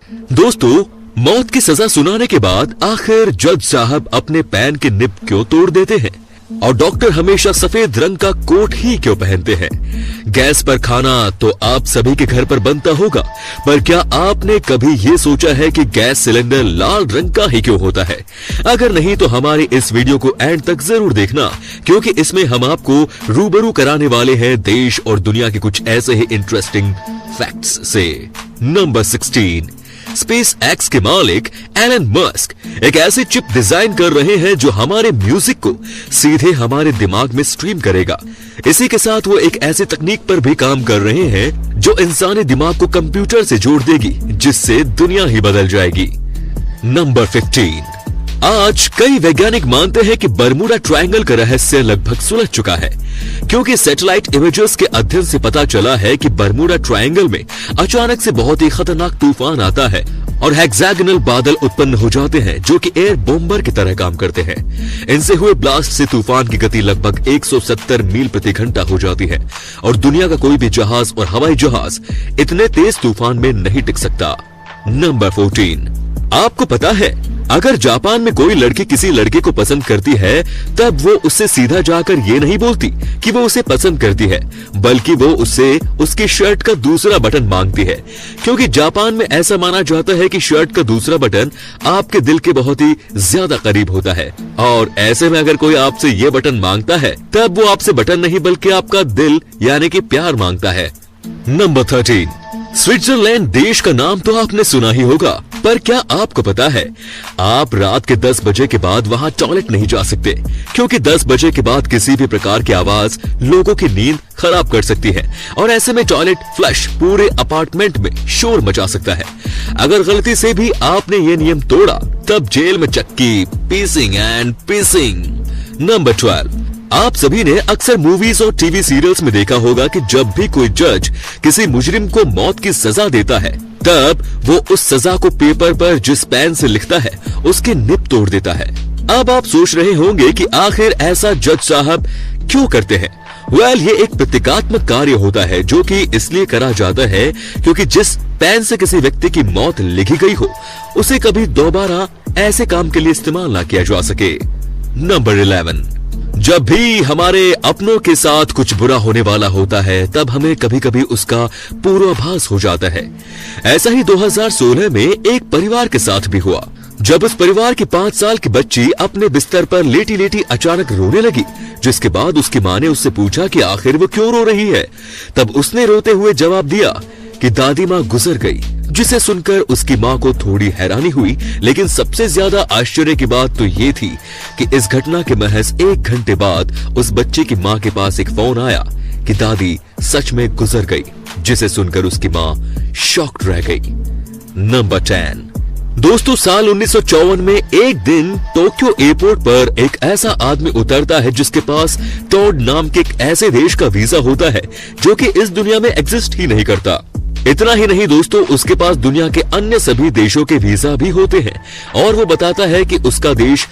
दोस्तों, मौत की सजा सुनाने के बाद आखिर जज साहब अपने पैन की निब क्यों तोड़ देते हैं? और डॉक्टर हमेशा सफेद रंग का कोट ही क्यों पहनते हैं? गैस पर खाना तो आप सभी के घर पर बनता होगा, पर क्या आपने कभी ये सोचा है कि गैस सिलेंडर लाल रंग का ही क्यों होता है? अगर नहीं तो हमारे इस वीडियो को एंड तक जरूर देखना, क्योंकि इसमें हम आपको रूबरू कराने वाले हैं देश और दुनिया के कुछ ऐसे ही इंटरेस्टिंग फैक्ट्स से। नंबर 16, स्पेस एक्स के मालिक एलन मस्क एक ऐसी चिप डिजाइन कर रहे हैं जो हमारे म्यूजिक को सीधे हमारे दिमाग में स्ट्रीम करेगा। इसी के साथ वो एक ऐसी तकनीक पर भी काम कर रहे हैं जो इंसानी दिमाग को कंप्यूटर से जोड़ देगी, जिससे दुनिया ही बदल जाएगी। नंबर 15, आज कई वैज्ञानिक मानते हैं कि बरमूडा ट्रायंगल का रहस्य लगभग सुलझ चुका है, क्योंकि सैटेलाइट इमेजेस के अध्ययन से पता चला है कि बरमूडा ट्रायंगल में अचानक से बहुत ही खतरनाक तूफान आता है और हेक्सागोनल बादल उत्पन्न हो जाते हैं जो कि एयर बॉम्बर की तरह काम करते हैं। इनसे हुए ब्लास्ट से तूफान की गति लगभग 170 मील प्रति घंटा हो जाती है और दुनिया का कोई भी जहाज और हवाई जहाज इतने तेज तूफान में नहीं टिक सकता। नंबर 14, आपको पता है अगर जापान में कोई लड़की किसी लड़के को पसंद करती है, तब वो उससे सीधा जाकर ये नहीं बोलती कि वो उसे पसंद करती है, बल्कि वो उससे उसकी शर्ट का दूसरा बटन मांगती है, क्योंकि जापान में ऐसा माना जाता है कि शर्ट का दूसरा बटन आपके दिल के बहुत ही ज्यादा करीब होता है। और ऐसे में अगर कोई आपसे ये बटन मांगता है, तब वो आपसे बटन नहीं बल्कि आपका दिल यानी कि प्यार मांगता है। नंबर 13, स्विट्जरलैंड देश का नाम तो आपने सुना ही होगा, पर क्या आपको पता है आप रात के 10 बजे के बाद वहां टॉयलेट नहीं जा सकते, क्योंकि 10 बजे के बाद किसी भी प्रकार की आवाज लोगों की नींद खराब कर सकती है और ऐसे में टॉयलेट फ्लश पूरे अपार्टमेंट में शोर मचा सकता है। अगर गलती से भी आपने ये नियम तोड़ा, तब जेल में चक्की, पीसिंग एंड पीसिंग। नंबर 12, आप सभी ने अक्सर मूवीज और टीवी सीरियल्स में देखा होगा कि जब भी कोई जज किसी मुजरिम को मौत की सजा देता है, तब वो उस सजा को पेपर पर जिस पेन से लिखता है उसकी निब तोड़ देता है। अब आप सोच रहे होंगे कि आखिर ऐसा जज साहब क्यों करते हैं? वेल, ये एक प्रतीकात्मक कार्य होता है जो कि इसलिए करा जाता है क्योंकि जिस पेन से किसी व्यक्ति की मौत लिखी गई हो, उसे कभी दोबारा ऐसे काम के लिए इस्तेमाल ना किया जा सके। नंबर 11, जब भी हमारे अपनों के साथ कुछ बुरा होने वाला होता है, तब हमें कभी कभी उसका पूर्वाभास हो जाता है। ऐसा ही 2016 में एक परिवार के साथ भी हुआ, जब उस परिवार की 5 साल की बच्ची अपने बिस्तर पर लेटी लेटी अचानक रोने लगी, जिसके बाद उसकी माँ ने उससे पूछा कि आखिर वो क्यों रो रही है। तब उसने रोते हुए जवाब दिया कि दादी माँ गुजर गई, जिसे सुनकर उसकी माँ को थोड़ी हैरानी हुई, लेकिन सबसे ज्यादा आश्चर्य की बात तो ये थी कि इस घटना के महज 1 घंटे बाद उस बच्चे की माँ के पास एक फोन आया कि दादी सच में गुजर गई, जिसे सुनकर उसकी माँ शॉक्ड रह गई। नंबर 10, दोस्तों, साल 1954 में एक दिन टोक्यो एयरपोर्ट पर एक ऐसा आदमी उतरता है जिसके पास टोड नाम के एक ऐसे देश का वीजा होता है जो कि इस दुनिया में एग्जिस्ट ही नहीं करता। इतना ही नहीं दोस्तों, उसके पास दुनिया के अन्य सभी देशों के वीजा भी होते हैं और वो बताता है कि उसका देश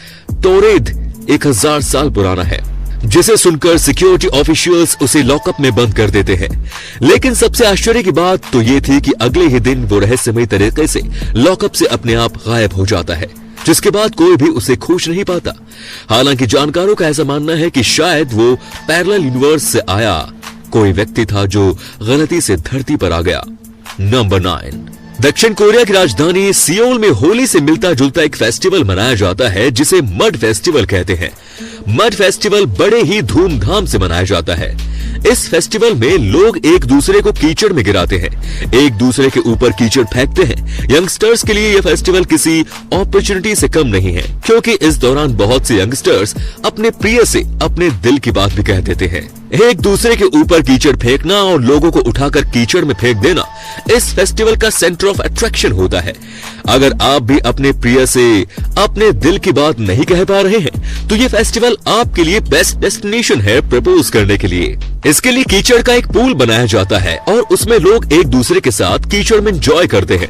टोरेद 1000 साल पुराना है, जिसे सुनकर सिक्योरिटी ऑफिशियल्स उसे लॉकअप में बंद कर देते हैं। लेकिन सबसे आश्चर्य की बात तो ये थी कि अगले ही दिन वो रहस्यमय तरीके से लॉकअप से अपने आप गायब हो जाता है, जिसके बाद कोई भी उसे खोज नहीं पाता। हालांकि जानकारों का ऐसा मानना है कि शायद वो पैरेलल यूनिवर्स से आया कोई व्यक्ति था जो गलती से धरती पर आ गया। नंबर 9, दक्षिण कोरिया की राजधानी सियोल में होली से मिलता जुलता एक फेस्टिवल मनाया जाता है जिसे मड फेस्टिवल कहते हैं। मड फेस्टिवल बड़े ही धूमधाम से मनाया जाता है। इस फेस्टिवल में लोग एक दूसरे को कीचड़ में गिराते हैं, एक दूसरे के ऊपर कीचड़ फेंकते हैं। यंगस्टर्स के लिए यह फेस्टिवल किसी अपॉर्चुनिटी से कम नहीं है, क्योंकि इस दौरान बहुत से यंगस्टर्स अपने प्रिय से अपने दिल की बात भी कह देते हैं। एक दूसरे के ऊपर कीचड़ फेंकना और लोगों को उठाकर कीचड़ में फेंक देना इस फेस्टिवल का सेंटर ऑफ अट्रैक्शन होता है। अगर आप भी अपने प्रिय से अपने दिल की बात नहीं कह पा रहे हैं तो ये फेस्टिवल आपके लिए बेस्ट डेस्टिनेशन है प्रपोज करने के लिए। इसके लिए कीचड़ का एक पूल बनाया जाता है और उसमें लोग एक दूसरे के साथ कीचड़ में एंजॉय करते हैं।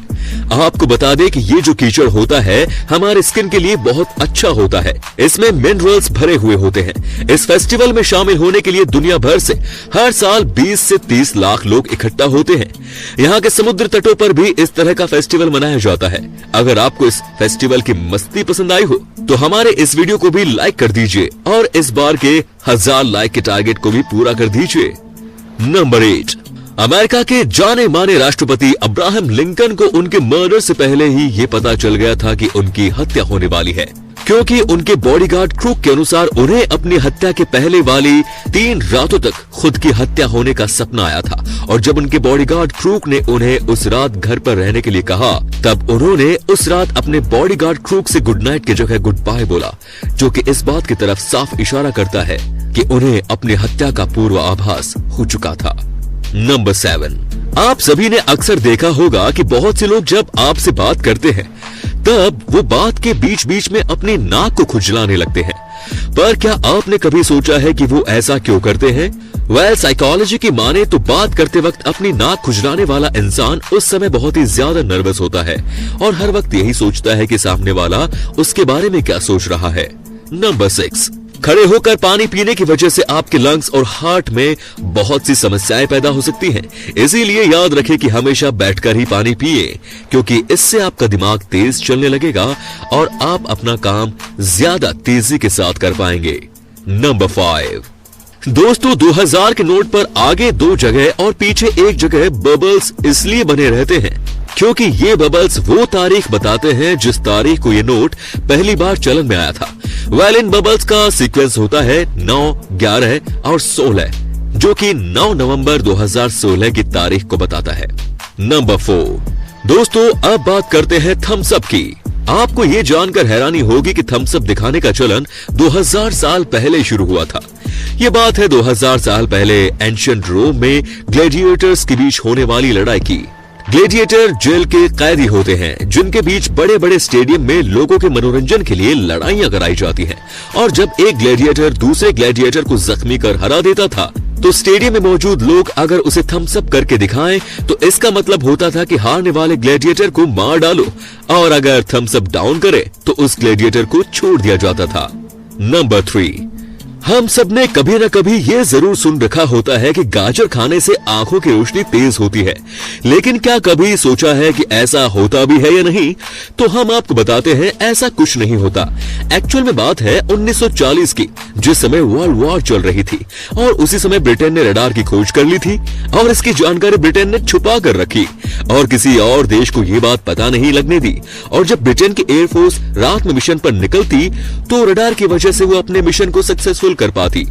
आपको बता दें कि ये जो कीचड़ होता है हमारे स्किन के लिए बहुत अच्छा होता है। इसमें मिनरल्स भरे हुए होते हैं। इस फेस्टिवल में शामिल होने के लिए दुनिया भर से हर साल 20 से 30 लाख लोग इकट्ठा होते हैं। यहाँ के समुद्र तटों पर भी इस तरह का फेस्टिवल मनाया जाता है। अगर आपको इस फेस्टिवल की मस्ती पसंद आई हो तो हमारे इस वीडियो को भी लाइक कर दीजिए और इस बार के 1000 लाइक के टारगेट को भी पूरा कर दीजिए। नंबर 8, अमेरिका के जाने माने राष्ट्रपति अब्राहम लिंकन को उनके मर्डर से पहले ही ये पता चल गया था कि उनकी हत्या होने वाली है, क्योंकि उनके बॉडीगार्ड क्रूक के अनुसार उन्हें अपनी हत्या के पहले वाली 3 रातों तक खुद की हत्या होने का सपना आया था। और जब उनके बॉडीगार्ड क्रूक ने उन्हें उस रात घर पर रहने के लिए कहा तब उन्होंने उस रात अपने बॉडीगार्ड क्रूक से गुड नाइट की जगह गुड बाय बोला, जो कि इस बात की तरफ साफ इशारा करता है कि उन्हें अपनी हत्या का पूर्व आभास हो चुका था। नंबर 7, आप सभी ने अक्सर देखा होगा कि बहुत से लोग जब आपसे बात करते हैं तब वो बात के बीच बीच में अपनी नाक को खुजलाने लगते हैं। पर क्या आपने कभी सोचा है कि वो ऐसा क्यों करते हैं? साइकोलॉजी की माने तो बात करते वक्त अपनी नाक खुजलाने वाला इंसान उस समय बहुत ही ज्यादा नर्वस होता है और हर वक्त यही सोचता है कि सामने वाला उसके बारे में क्या सोच रहा है। नंबर 6, खड़े होकर पानी पीने की वजह से आपके लंग्स और हार्ट में बहुत सी समस्याएं पैदा हो सकती हैं। इसीलिए याद रखें कि हमेशा बैठकर ही पानी पिए, क्योंकि इससे आपका दिमाग तेज चलने लगेगा और आप अपना काम ज्यादा तेजी के साथ कर पाएंगे। नंबर 5, दोस्तों 2000 के नोट पर आगे 2 जगह और पीछे 1 जगह बबल्स इसलिए बने रहते हैं क्योंकि ये बबल्स वो तारीख बताते हैं जिस तारीख को ये नोट पहली बार चलन में आया था। इन बबल्स का सीक्वेंस होता है 9, 11 और 16, जो कि 9 नवंबर 2016 की तारीख को बताता है। नंबर 4, दोस्तों अब बात करते हैं थम्स अप की। आपको ये जानकर हैरानी होगी कि थम्स अप दिखाने का चलन 2000 साल पहले शुरू हुआ था। ये बात है 2000 साल पहले एंशिएंट रोम में ग्लैडिएटर्स के बीच होने वाली लड़ाई की। ग्लैडिएटर जेल के कैदी होते हैं जिनके बीच बड़े बड़े स्टेडियम में लोगों के मनोरंजन के लिए लड़ाइयां कराई जाती हैं। और जब एक ग्लैडिएटर दूसरे ग्लैडिएटर को जख्मी कर हरा देता था तो स्टेडियम में मौजूद लोग अगर उसे थम्स अप करके दिखाएं तो इसका मतलब होता था कि हारने वाले ग्लैडिएटर को मार डालो, और अगर थम्स अप डाउन करे तो उस ग्लैडिएटर को छोड़ दिया जाता था। नंबर 3, हम सब ने कभी न कभी ये जरूर सुन रखा होता है कि गाजर खाने से आंखों की रोशनी तेज होती है, लेकिन क्या कभी सोचा है कि ऐसा होता भी है या नहीं? तो हम आपको बताते हैं ऐसा कुछ नहीं होता। एक्चुअल में बात है 1940 की, जिस समय वर्ल्ड वॉर चल रही थी और उसी समय ब्रिटेन ने रडार की खोज कर ली थी और इसकी जानकारी ब्रिटेन ने छुपा कर रखी और किसी और देश को ये बात पता नहीं लगने दी। और जब ब्रिटेन की एयरफोर्स रात में मिशन पर निकलती तो रडार की वजह से वो अपने मिशन को सक्सेसफुल कर पाती।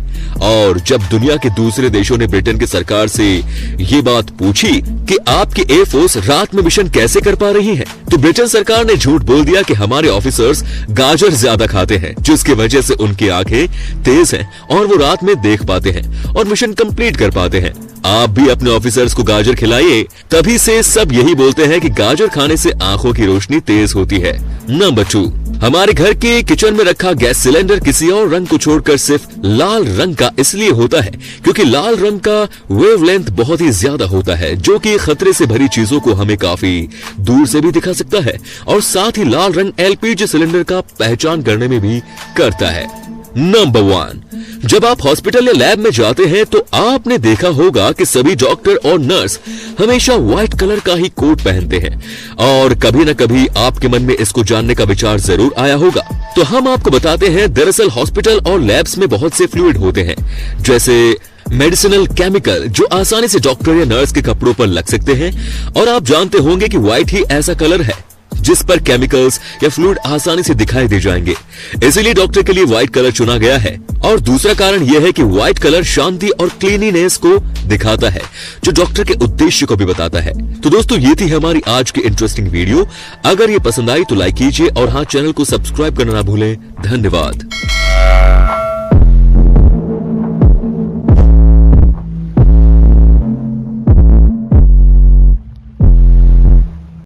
और जब दुनिया के दूसरे देशों ने ब्रिटेन की सरकार से ये बात पूछी कि आपकी एयरफोर्स रात में मिशन कैसे कर पा रही है, तो ब्रिटेन सरकार ने झूठ बोल दिया कि हमारे ऑफिसर्स गाजर ज्यादा खाते हैं, जिसकी वजह से उनकी आंखें तेज हैं और वो रात में देख पाते हैं और मिशन कंप्लीट कर पाते हैं। आप भी अपने ऑफिसर्स को गाजर खिलाइए, तभी से सब यही बोलते हैं कि गाजर खाने से आंखों की रोशनी तेज होती है। नंबर 2, हमारे घर के किचन में रखा गैस सिलेंडर किसी और रंग को छोड़कर सिर्फ लाल रंग का इसलिए होता है क्योंकि लाल रंग का वेवलेंथ बहुत ही ज्यादा होता है, जो कि खतरे से भरी चीजों को हमें काफी दूर से भी दिखा सकता है। और साथ ही लाल रंग एलपीजी सिलेंडर का पहचान करने में भी करता है। नंबर 1, जब आप हॉस्पिटल या लैब में जाते हैं तो आपने देखा होगा कि सभी डॉक्टर और नर्स हमेशा व्हाइट कलर का ही कोट पहनते हैं और कभी न कभी आपके मन में इसको जानने का विचार जरूर आया होगा। तो हम आपको बताते हैं, दरअसल हॉस्पिटल और लैब्स में बहुत से फ्लूइड होते हैं, जैसे मेडिसिनल केमिकल, जो आसानी से डॉक्टर या नर्स के कपड़ों पर लग सकते हैं। और आप जानते होंगे कि व्हाइट ही ऐसा कलर है जिस पर केमिकल्स या फ्लूइड आसानी से दिखाई दे जाएंगे, इसीलिए डॉक्टर के लिए व्हाइट कलर चुना गया है। और दूसरा कारण यह है कि व्हाइट कलर शांति और क्लीनिनेस को दिखाता है, जो डॉक्टर के उद्देश्य को भी बताता है। तो दोस्तों, ये थी हमारी आज की इंटरेस्टिंग वीडियो। अगर ये पसंद आई तो लाइक कीजिए और हाँ, चैनल को सब्सक्राइब करना ना भूलें। धन्यवाद।